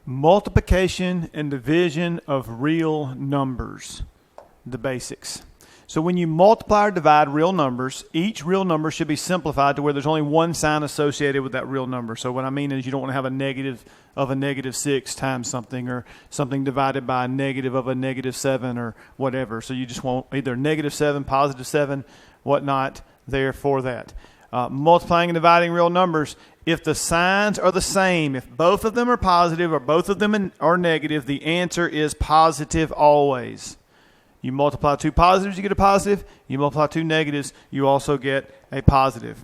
Multiplication and division of real numbers, the basics. So when you multiply or divide real numbers, each real number should be simplified to where there's only one sign associated with that real number. So what I mean is you don't want to have a negative of a -6 times something, or something divided by a negative of a -7 or whatever. So you just want either -7, +7, whatnot there for that. Multiplying and dividing real numbers, if the signs are the same, if both of them are positive or both of them are negative, the answer is positive always. You multiply two positives, you get a positive. You multiply two negatives, you also get a positive.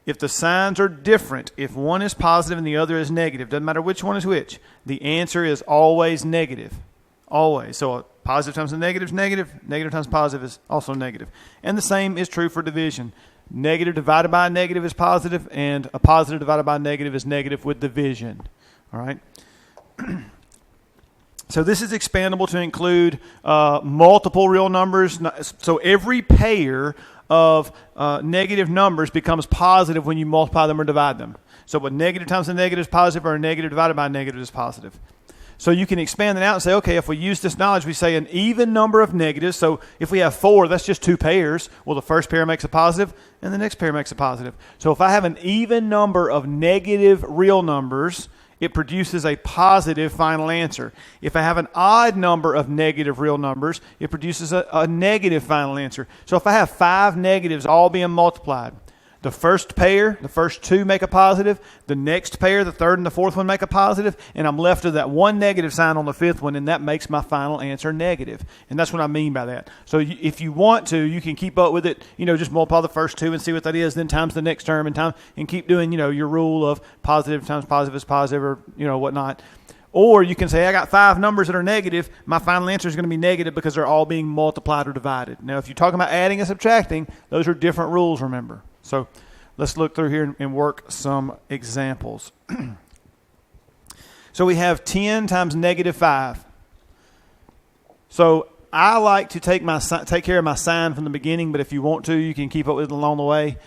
If the signs are different, if one is positive and the other is negative, doesn't matter which one is which, the answer is always negative. Always. So a positive times a negative is negative, negative times positive is also negative. And the same is true for division. Negative divided by a negative is positive, and a positive divided by a negative is negative with division. All right? So this is expandable to include multiple real numbers. So every pair of negative numbers becomes positive when you multiply them or divide them. So a negative times a negative is positive, or a negative divided by a negative is positive. So you can expand it out and say, okay, if we use this knowledge, we say an even number of negatives. So if we have 4, that's just 2 pairs. Well, the first pair makes a positive, and the next pair makes a positive. So if I have an even number of negative real numbers, it produces a positive final answer. If I have an odd number of negative real numbers, it produces a negative final answer. So if I have 5 negatives all being multiplied, the first pair, the first 2 make a positive. The next pair, the third and the fourth one make a positive. And I'm left with that one negative sign on the 5th one, and that makes my final answer negative. And that's what I mean by that. So if you want to, you can keep up with it. Just multiply the first 2 and see what that is, then times the next term and keep doing, your rule of positive times positive is positive, or, whatnot. Or you can say, I got 5 numbers that are negative. My final answer is going to be negative because they're all being multiplied or divided. Now, if you're talking about adding and subtracting, those are different rules, remember. So let's look through here and work some examples. So we have 10 times -5. So I like to take care of my sign from the beginning, but if you want to, you can keep up with it along the way.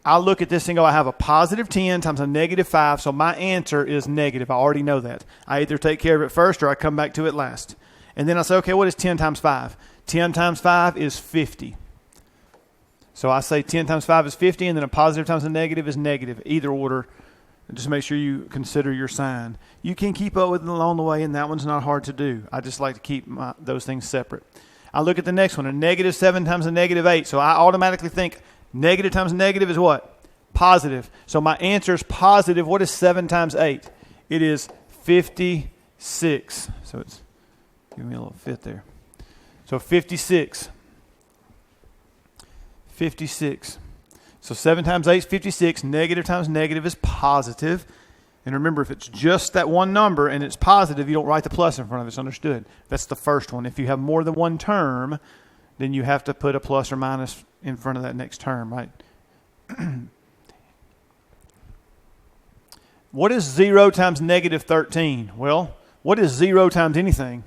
I look at this and go, I have a positive 10 times a -5, so my answer is negative. I already know that. I either take care of it first or I come back to it last. And then I say, okay, what is 10 times 5? 10 times 5 is 50. So I say 10 times 5 is 50, and then a positive times a negative is negative. Either order, just make sure you consider your sign. You can keep up with it along the way, and that one's not hard to do. I just like to keep those things separate. I look at the next one, a -7 times a -8. So I automatically think negative times negative is what? Positive. So my answer is positive. What is 7 times 8? It is 56. So it's, give me a little fit there. So 56. 56. So 7 times 8 is 56. Negative times negative is positive. And remember, if it's just that one number and it's positive, you don't write the plus in front of it. It's understood. That's the first one. If you have more than one term, then you have to put a plus or minus in front of that next term, right? What is 0 times -13? Well, what is 0 times anything?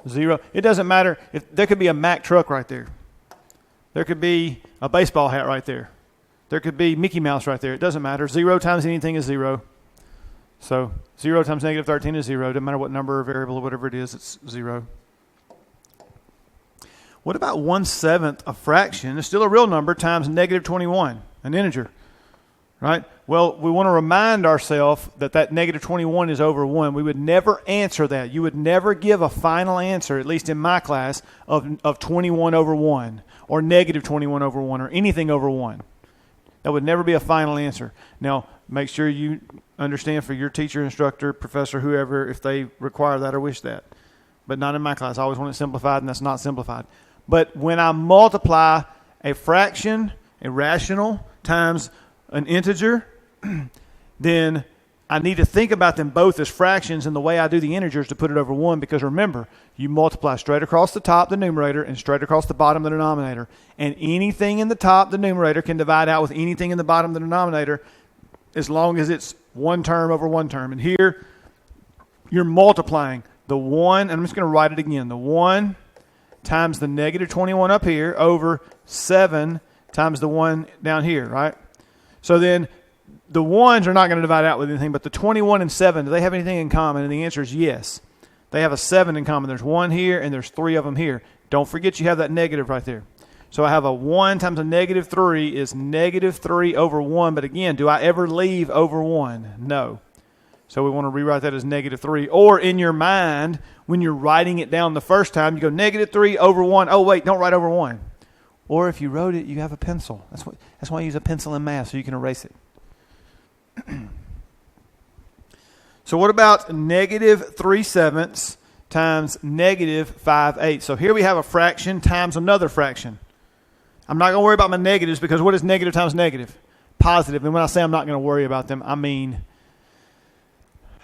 0. It doesn't matter. If there could be a Mack truck right there. There could be a baseball hat right there. There could be Mickey Mouse right there. It doesn't matter. 0 times anything is 0. So 0 times -13 is 0. Doesn't matter what number or variable or whatever it is, it's 0. What about 1/7 a fraction? It's still a real number times -21, an integer, right? Well, we want to remind ourselves that -21 is over 1. We would never answer that. You would never give a final answer, at least in my class, of 21 over 1 or -21 over 1 or anything over 1. That would never be a final answer. Now, make sure you understand for your teacher, instructor, professor, whoever, if they require that or wish that. But not in my class. I always want it simplified, and that's not simplified. But when I multiply a fraction, a rational, times an integer, then I need to think about them both as fractions, and the way I do the integers to put it over 1, because remember, you multiply straight across the top, the numerator, and straight across the bottom, the denominator. And anything in the top, the numerator, can divide out with anything in the bottom, the denominator, as long as it's one term over one term. And here, you're multiplying the 1, and I'm just going to write it again, the 1 times the -21 up here over 7 times the 1 down here, right? So then the ones are not going to divide out with anything, but the 21 and 7, do they have anything in common? And the answer is yes. They have a 7 in common. There's 1 here, and there's 3 of them here. Don't forget you have that negative right there. So I have a 1 times a negative 3 is negative 3 over 1. But again, do I ever leave over 1? No. So we want to rewrite that as negative 3. Or in your mind, when you're writing it down the first time, you go negative 3 over 1. Oh, wait, don't write over 1. Or if you wrote it, you have a pencil. That's why I use a pencil in math, so you can erase it. So what about negative 3/7 times negative 5/8? So here we have a fraction times another fraction. I'm not going to worry about my negatives because what is negative times negative? Positive. And when I say I'm not going to worry about them, I mean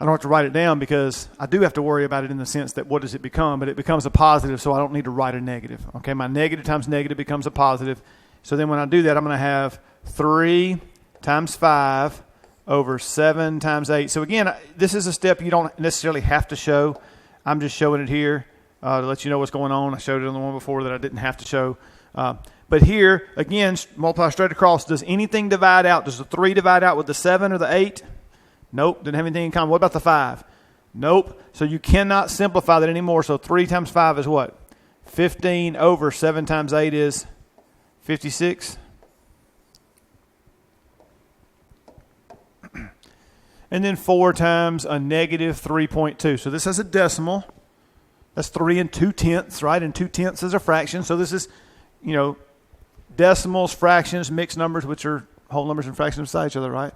I don't have to write it down because I do have to worry about it in the sense that what does it become? But it becomes a positive, so I don't need to write a negative. Okay, my negative times negative becomes a positive. So then when I do that, I'm going to have 3 times 5 over 7 times 8. So again, this is a step you don't necessarily have to show. I'm just showing it here to let you know what's going on. I showed it on the one before that I didn't have to show. But here, again, multiply straight across. Does anything divide out? Does the 3 divide out with the 7 or the 8? Nope, didn't have anything in common. What about the 5? Nope. So you cannot simplify that anymore. So 3 times 5 is what? 15 over 7 times 8 is 56. And then 4 times a negative 3.2. So this has a decimal. That's 3 2/10, right? And 2/10 is a fraction. So this is, decimals, fractions, mixed numbers, which are whole numbers and fractions beside each other, right?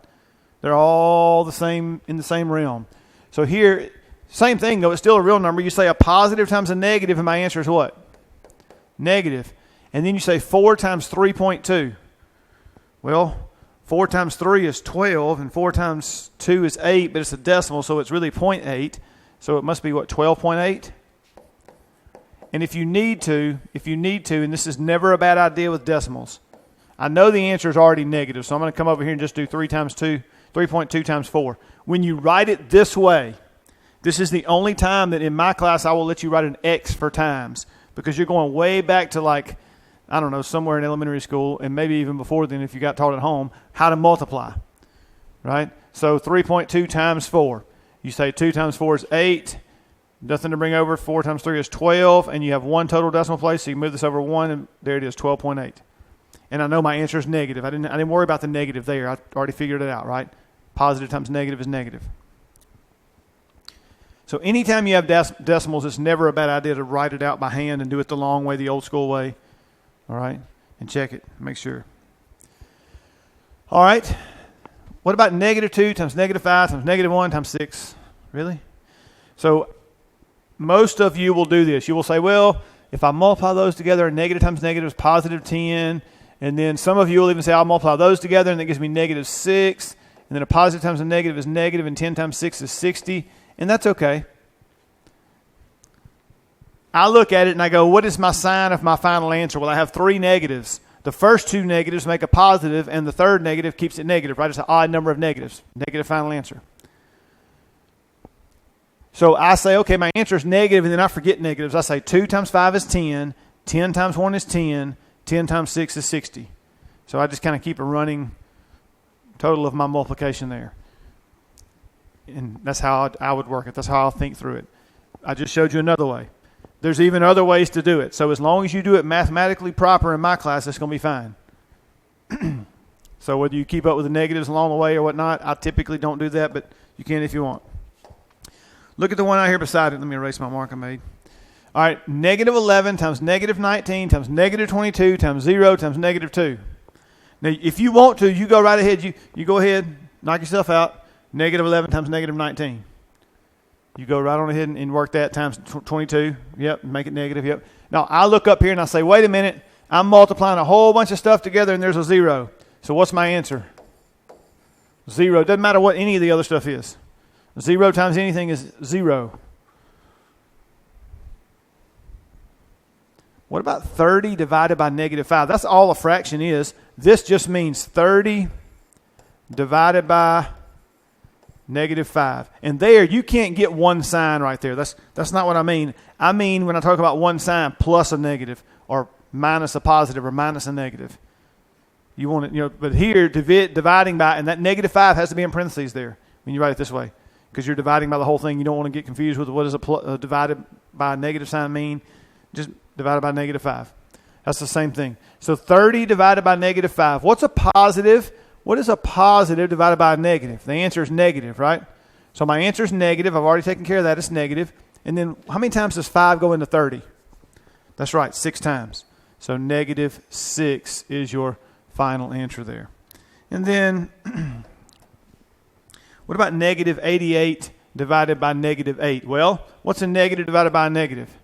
They're all the same in the same realm. So here, same thing though, it's still a real number. You say a positive times a negative, and my answer is what? Negative. And then you say 4 times 3.2. Well, 4 times 3 is 12, and 4 times 2 is 8, but it's a decimal, so it's really 0.8. So it must be what, 12.8? And if you need to, and this is never a bad idea with decimals, I know the answer is already negative, so I'm going to come over here and just do 3.2 times 4. When you write it this way, this is the only time that in my class I will let you write an X for times, because you're going way back to somewhere in elementary school, and maybe even before then if you got taught at home, how to multiply, right? So 3.2 times 4. You say 2 times 4 is 8. Nothing to bring over. 4 times 3 is 12, and you have one total decimal place, so you move this over 1, and there it is, 12.8. And I know my answer is negative. I didn't worry about the negative there. I already figured it out, right? Positive times negative is negative. So anytime you have decimals, it's never a bad idea to write it out by hand and do it the long way, the old school way. All right? And check it. Make sure. All right. What about negative 2 times negative 5 times negative 1 times 6? Really? So most of you will do this. You will say, well, if I multiply those together, negative times negative is positive 10. And then some of you will even say, I'll multiply those together, and that gives me negative 6. And then a positive times a negative is negative, and 10 times 6 is 60. And that's okay. I look at it and I go, what is my sign of my final answer? Well, I have 3 negatives. The first 2 negatives make a positive, and the third negative keeps it negative, right? It's an odd number of negatives. Negative final answer. So I say, okay, my answer is negative, and then I forget negatives. I say 2 times 5 is 10, 10 times 1 is 10, 10 times 6 is 60. So I just kind of keep a running total of my multiplication there. And that's how I would work it. That's how I'll think through it. I just showed you another way. There's even other ways to do it. So as long as you do it mathematically proper in my class, it's going to be fine. So whether you keep up with the negatives along the way or whatnot, I typically don't do that, but you can if you want. Look at the one out here beside it. Let me erase my mark I made. All right, negative 11 times negative 19 times negative 22 times 0 times negative 2. Now, if you want to, you go right ahead. You go ahead, knock yourself out. Negative 11 times negative 19. You go right on ahead and work that times 22. Yep, make it negative. Yep. Now, I look up here and I say, wait a minute. I'm multiplying a whole bunch of stuff together, and there's a 0. So what's my answer? 0. Doesn't matter what any of the other stuff is. 0 times anything is 0. What about 30 divided by negative 5? That's all a fraction is. This just means 30 divided by negative 5. And there, you can't get one sign right there. That's not what I mean. I mean, when I talk about one sign, plus a negative, or minus a positive, or minus a negative. You want it, but here, dividing by, and that negative 5 has to be in parentheses there when you write it this way, because you're dividing by the whole thing. You don't want to get confused with what does a divided by a negative sign mean. Just divided by negative 5. That's the same thing. So 30 divided by negative 5. What's a positive? What is a positive divided by a negative? The answer is negative, right? So my answer is negative. I've already taken care of that. It's negative. And then how many times does 5 go into 30? That's right, 6 times. So negative 6 is your final answer there. And then what about negative 88 divided by negative 8? Well, what's a negative divided by a negative?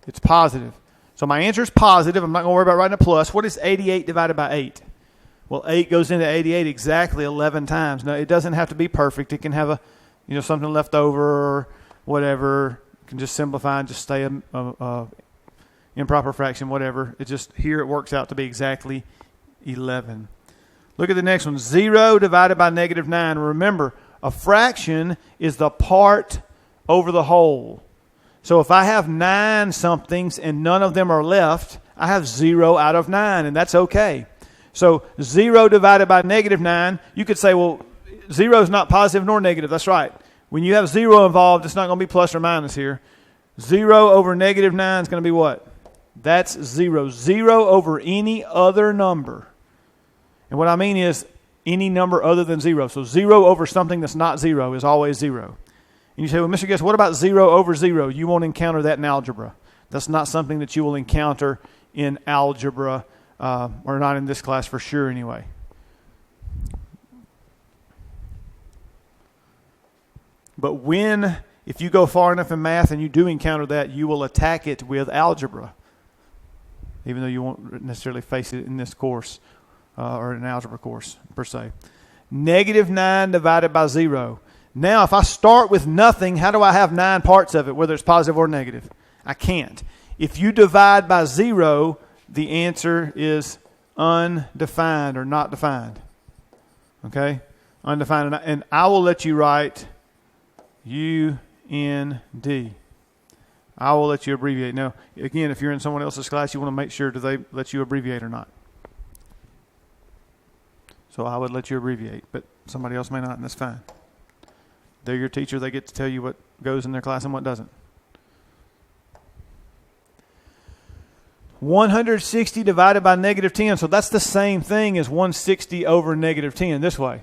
It's positive. So my answer is positive. I'm not going to worry about writing a plus. What is 88 divided by 8? Well, 8 goes into 88 exactly 11 times. Now, it doesn't have to be perfect. It can have something left over or whatever. You can just simplify and just stay a improper fraction, whatever. Here it works out to be exactly 11. Look at the next one. 0 divided by negative 9. Remember, a fraction is the part over the whole. So if I have 9 somethings and none of them are left, I have 0 out of 9, and that's okay. So 0 divided by negative 9, you could say, well, 0 is not positive nor negative. That's right. When you have 0 involved, it's not going to be plus or minus here. 0 over negative 9 is going to be what? That's 0. 0 over any other number. And what I mean is any number other than 0. So 0 over something that's not 0 is always 0. And you say, well, Mr. Guest, what about 0 over 0? You won't encounter that in algebra. That's not something that you will encounter in algebra, or not in this class for sure anyway. But if you go far enough in math and you do encounter that, you will attack it with algebra, even though you won't necessarily face it in this course or an algebra course per se. Negative 9 divided by 0. Now, if I start with nothing, how do I have 9 parts of it, whether it's positive or negative? I can't. If you divide by 0, the answer is undefined or not defined. Okay? Undefined. And I will let you write UND. I will let you abbreviate. Now, again, if you're in someone else's class, you want to make sure do they let you abbreviate or not. So I would let you abbreviate, but somebody else may not, and that's fine. They're your teacher. They get to tell you what goes in their class and what doesn't. 160 divided by negative 10. So that's the same thing as 160 over negative 10 this way.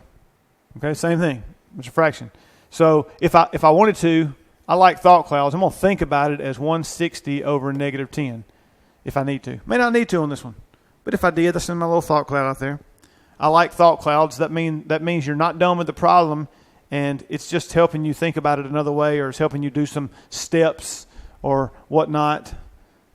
Okay, same thing. It's a fraction. So if I wanted to, I like thought clouds. I'm going to think about it as 160 over negative 10 if I need to. May not need to on this one. But if I did, that's in my little thought cloud out there. I like thought clouds. That means you're not done with the problem, and it's just helping you think about it another way, or it's helping you do some steps or whatnot.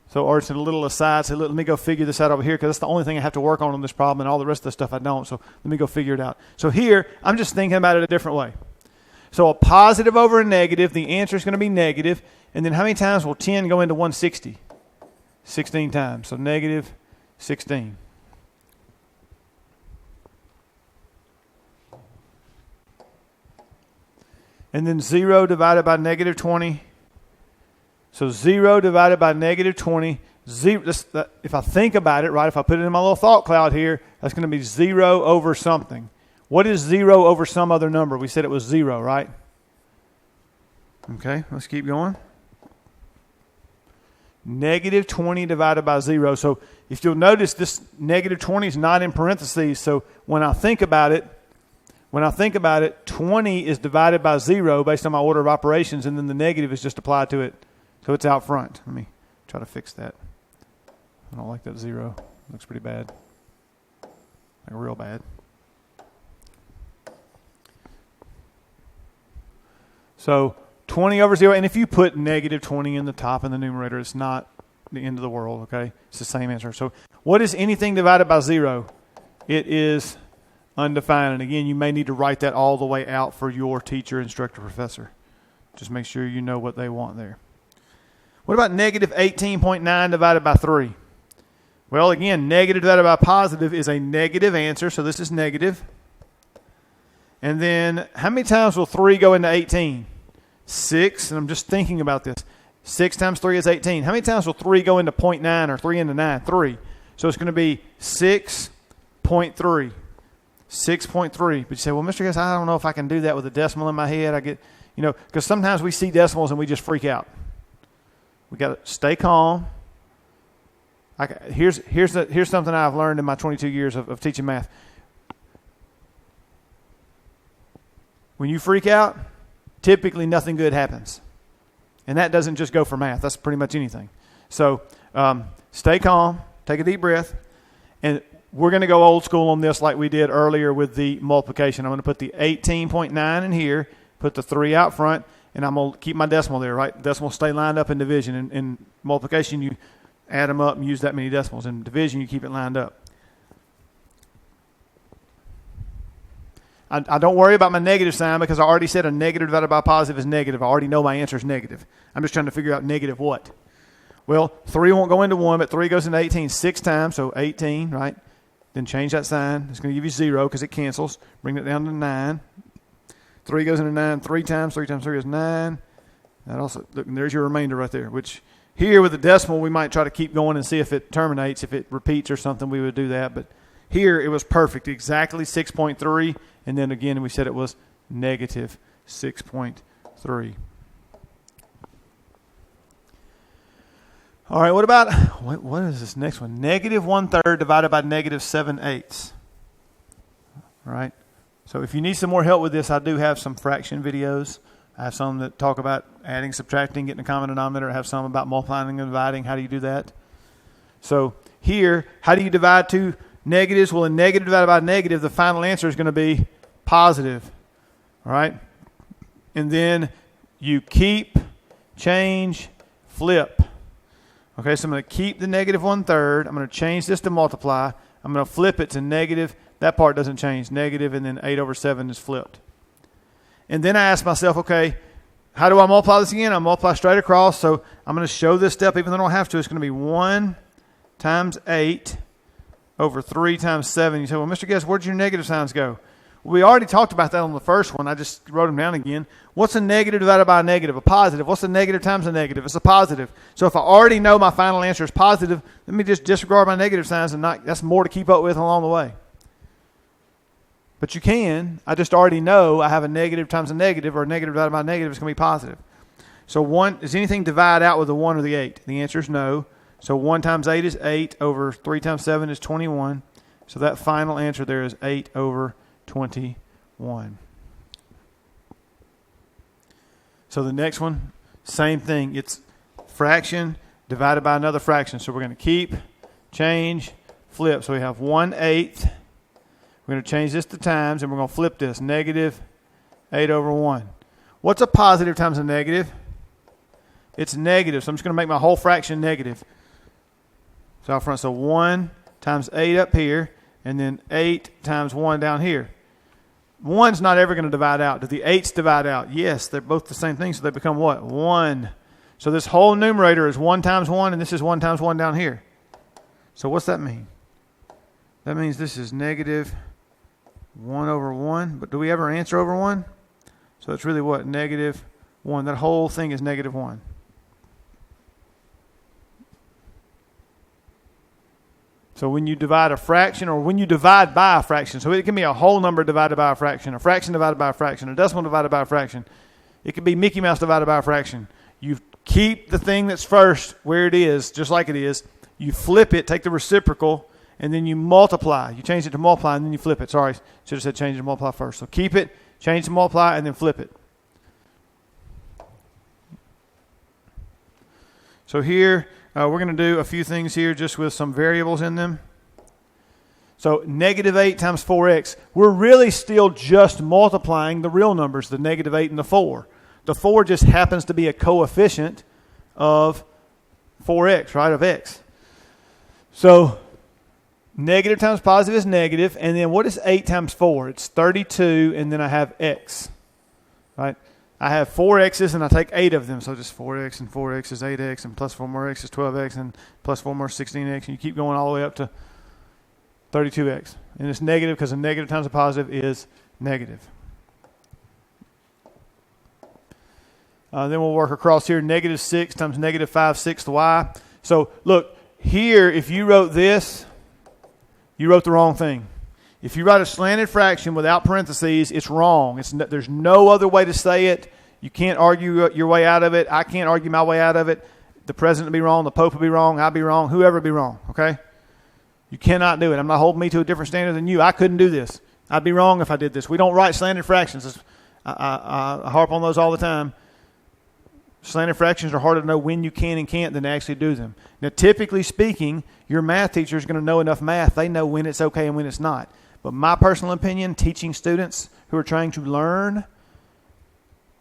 So, or it's a little aside. So let me go figure this out over here, because that's the only thing I have to work on this problem, and all the rest of the stuff I don't. So let me go figure it out. So here, I'm just thinking about it a different way. So a positive over a negative, the answer is going to be negative. And then how many times will 10 go into 160? 16 times. So negative 16. And then 0 divided by negative 20. So 0 divided by negative 20. If I think about it, right, if I put it in my little thought cloud here, that's going to be 0 over something. What is 0 over some other number? We said it was 0, right? Okay, let's keep going. Negative 20 divided by 0. So if you'll notice, this negative 20 is not in parentheses. So when I think about it, 20 is divided by 0 based on my order of operations, and then the negative is just applied to it. So it's out front. Let me try to fix that. I don't like that 0. It looks pretty bad. Like real bad. So 20 over 0. And if you put negative 20 in the top in the numerator, it's not the end of the world, okay? It's the same answer. So what is anything divided by 0? It is undefined. And again, you may need to write that all the way out for your teacher, instructor, professor. Just make sure you know what they want there. What about negative 18.9 divided by 3? Well, again, negative divided by positive is a negative answer, so this is negative. And then how many times will 3 go into 18? 6, and I'm just thinking about this. 6 times 3 is 18. How many times will 3 go into 0.9 or 3 into 9? 3. So it's going to be 6.9 6.3. 6.3. But you say, well, Mr. Guest, I don't know if I can do that with a decimal in my head. I get, because sometimes we see decimals and we just freak out. We got to stay calm. Here's something I've learned in my 22 years of teaching math. When you freak out, typically nothing good happens. And that doesn't just go for math. That's pretty much anything. So stay calm, take a deep breath, and we're going to go old school on this like we did earlier with the multiplication. I'm going to put the 18.9 in here, put the 3 out front, and I'm going to keep my decimal there, right? Decimal stay lined up in division. In multiplication, you add them up and use that many decimals. In division, you keep it lined up. I don't worry about my negative sign because I already said a negative divided by a positive is negative. I already know my answer is negative. I'm just trying to figure out negative what. Well, 3 won't go into 1, but 3 goes into 18 6 times, so 18, right? Then change that sign. It's going to give you 0 because it cancels. Bring it down to 9. 3 goes into 9 3 times. 3 times 3 is 9. That also, look, and there's your remainder right there, which here with the decimal, we might try to keep going and see if it terminates. If it repeats or something, we would do that. But here it was perfect, exactly 6.3. And then again, we said it was negative 6.3. All right, what is this next one? Negative 1/3 divided by negative 7/8. All right. So if you need some more help with this, I do have some fraction videos. I have some that talk about adding, subtracting, getting a common denominator. I have some about multiplying and dividing. How do you do that? So here, how do you divide two negatives? Well, in negative divided by negative, the final answer is going to be positive. All right? And then you keep, change, flip. Okay, so I'm going to keep the negative 1/3. I'm going to change this to multiply. I'm going to flip it to negative. That part doesn't change. Negative, and then 8/7 is flipped. And then I ask myself, okay, how do I multiply this again? I multiply straight across. So I'm going to show this step even though I don't have to. It's going to be 1 times 8 over 3 times 7. You say, well, Mr. Guest, where'd your negative signs go? We already talked about that on the first one. I just wrote them down again. What's a negative divided by a negative? A positive. What's a negative times a negative? It's a positive. So if I already know my final answer is positive, let me just disregard my negative signs and that's more to keep up with along the way. But you can. I just already know I have a negative times a negative, or a negative divided by a negative is going to be positive. So 1, does anything divide out with the 1 or the 8? The answer is no. So 1 times 8 is 8 over 3 times 7 is 21. So that final answer there is 8/21. So the next one, same thing. It's fraction divided by another fraction. So we're going to keep, change, flip. So we have 1/8. We're going to change this to times, and we're going to flip this. Negative 8/1. What's a positive times a negative? It's negative. So I'm just going to make my whole fraction negative. So out front, so 1 times 8 up here, and then 8 times 1 down here. 1's not ever going to divide out. Do the 8's divide out? Yes, they're both the same thing, so they become what? 1. So this whole numerator is 1 times 1, and this is 1 times 1 down here. So what's that mean? That means this is negative 1/1. But do we ever answer over 1? So it's really what? Negative 1. That whole thing is negative 1. So when you divide a fraction, or when you divide by a fraction, so it can be a whole number divided by a fraction divided by a fraction, a decimal divided by a fraction. It could be Mickey Mouse divided by a fraction. You keep the thing that's first where it is, just like it is. You flip it, take the reciprocal, and then you multiply. You change it to multiply, and then you flip it. Sorry, should have said change it to multiply first. So keep it, change to multiply, and then flip it. So here, we're going to do a few things here just with some variables in them. So negative 8 times 4x. We're really still just multiplying the real numbers, the negative 8 and the 4. The 4 just happens to be a coefficient of 4x, right, of x. So negative times positive is negative. And then what is 8 times 4? It's 32, and then I have x, right? I have 4 x's, and I take 8 of them. So just 4x, and 4x is 8x, and plus 4 more x is 12x, and plus 4 more is 16x. And you keep going all the way up to 32x. And it's negative because a negative times a positive is negative. Then we'll work across here. Negative 6 times negative 5/6 y. So look, here, if you wrote this, you wrote the wrong thing. If you write a slanted fraction without parentheses, it's wrong. There's no other way to say it. You can't argue your way out of it. I can't argue my way out of it. The president will be wrong. The pope will be wrong. I'll be wrong. Whoever will be wrong, okay? You cannot do it. I'm not holding me to a different standard than you. I couldn't do this. I'd be wrong if I did this. We don't write slanted fractions. I harp on those all the time. Slanted fractions are harder to know when you can and can't than to actually do them. Now, typically speaking, your math teacher is going to know enough math. They know when it's okay and when it's not. But my personal opinion, teaching students who are trying to learn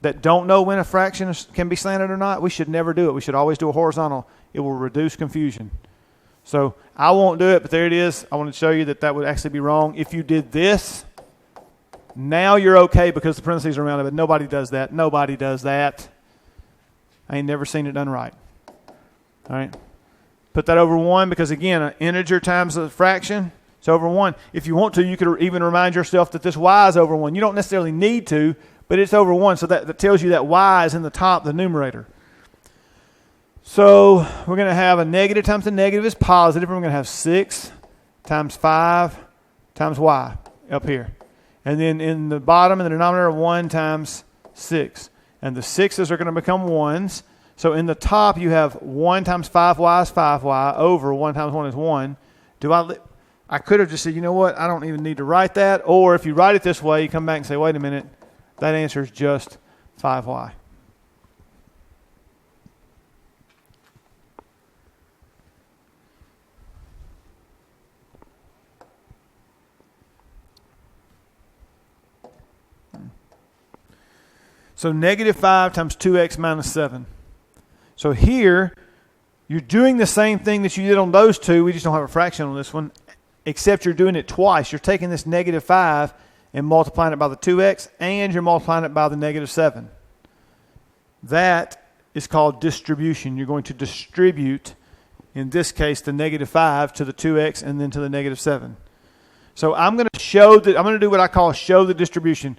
that don't know when a fraction can be slanted or not, we should never do it. We should always do a horizontal. It will reduce confusion. So I won't do it, but there it is. I want to show you that would actually be wrong. If you did this, now you're okay because the parentheses are around it, but nobody does that. Nobody does that. I ain't never seen it done right. All right. Put that over 1 because, again, an integer times a fraction, it's over 1. If you want to, you could even remind yourself that this y is over 1. You don't necessarily need to, but it's over 1. So that tells you that y is in the top, the numerator. So we're going to have a negative times a negative is positive. And we're going to have 6 times 5 times y up here. And then in the bottom, in the denominator, 1 times 6. And the 6's are going to become 1's. So in the top, you have 1 times 5y is 5y over 1 times 1 is 1. I could have just said, you know what, I don't even need to write that. Or if you write it this way, you come back and say, wait a minute, that answer is just 5y. So negative 5 times 2x minus 7. So here, you're doing the same thing that you did on those two. We just don't have a fraction on this one, except you're doing it twice. You're taking this negative 5 and multiplying it by the 2x, and you're multiplying it by the negative 7. That is called distribution. You're going to distribute, in this case, the negative 5 to the 2x and then to the negative 7. So I'm going to do what I call show the distribution.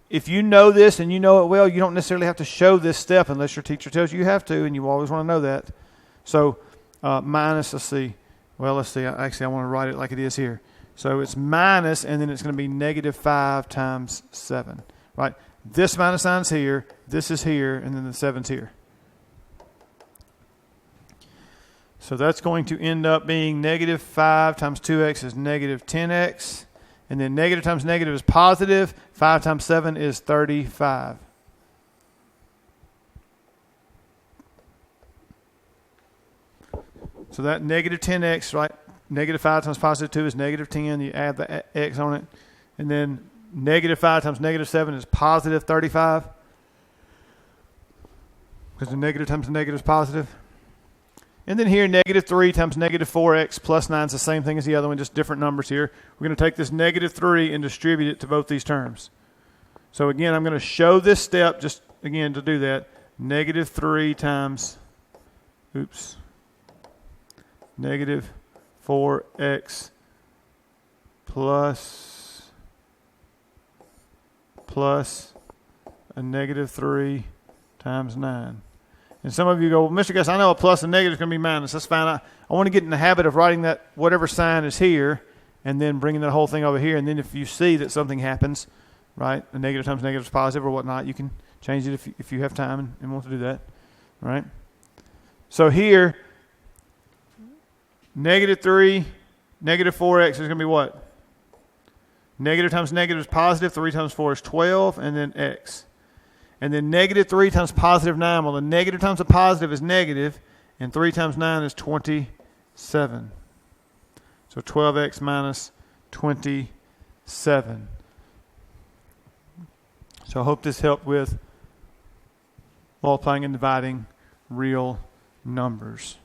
If you know this and you know it well, you don't necessarily have to show this step unless your teacher tells you have to, and you always want to know that. So minus, let's see. Actually, I want to write it like it is here. So it's minus, and then it's going to be negative 5 times 7. Right? This minus sign's here, this is here, and then the 7's here. So that's going to end up being negative 5 times 2x is negative 10x. And then negative times negative is positive. 5 times 7 is 35. So that negative 10x, right? Negative 5 times positive 2 is negative 10. You add the x on it. And then negative 5 times negative 7 is positive 35. Because the negative times the negative is positive. And then here, negative 3 times negative 4x plus 9 is the same thing as the other one, just different numbers here. We're going to take this negative 3 and distribute it to both these terms. So again, I'm going to show this step just, again, to do that. Negative 3 times, negative 4x plus a negative 3 times 9. And some of you go, well, Mr. Gus, I know a plus and negative is going to be minus. That's fine. I want to get in the habit of writing that whatever sign is here and then bringing that whole thing over here. And then if you see that something happens, right, a negative times negative is positive or whatnot, you can change it if you have time and want to do that, right? So here, negative 3, negative 4x is going to be what? Negative times negative is positive. 3 times 4 is 12, and then x. And then negative 3 times positive 9. Well, the negative times the positive is negative, and 3 times 9 is 27. So 12x minus 27. So I hope this helped with multiplying and dividing real numbers.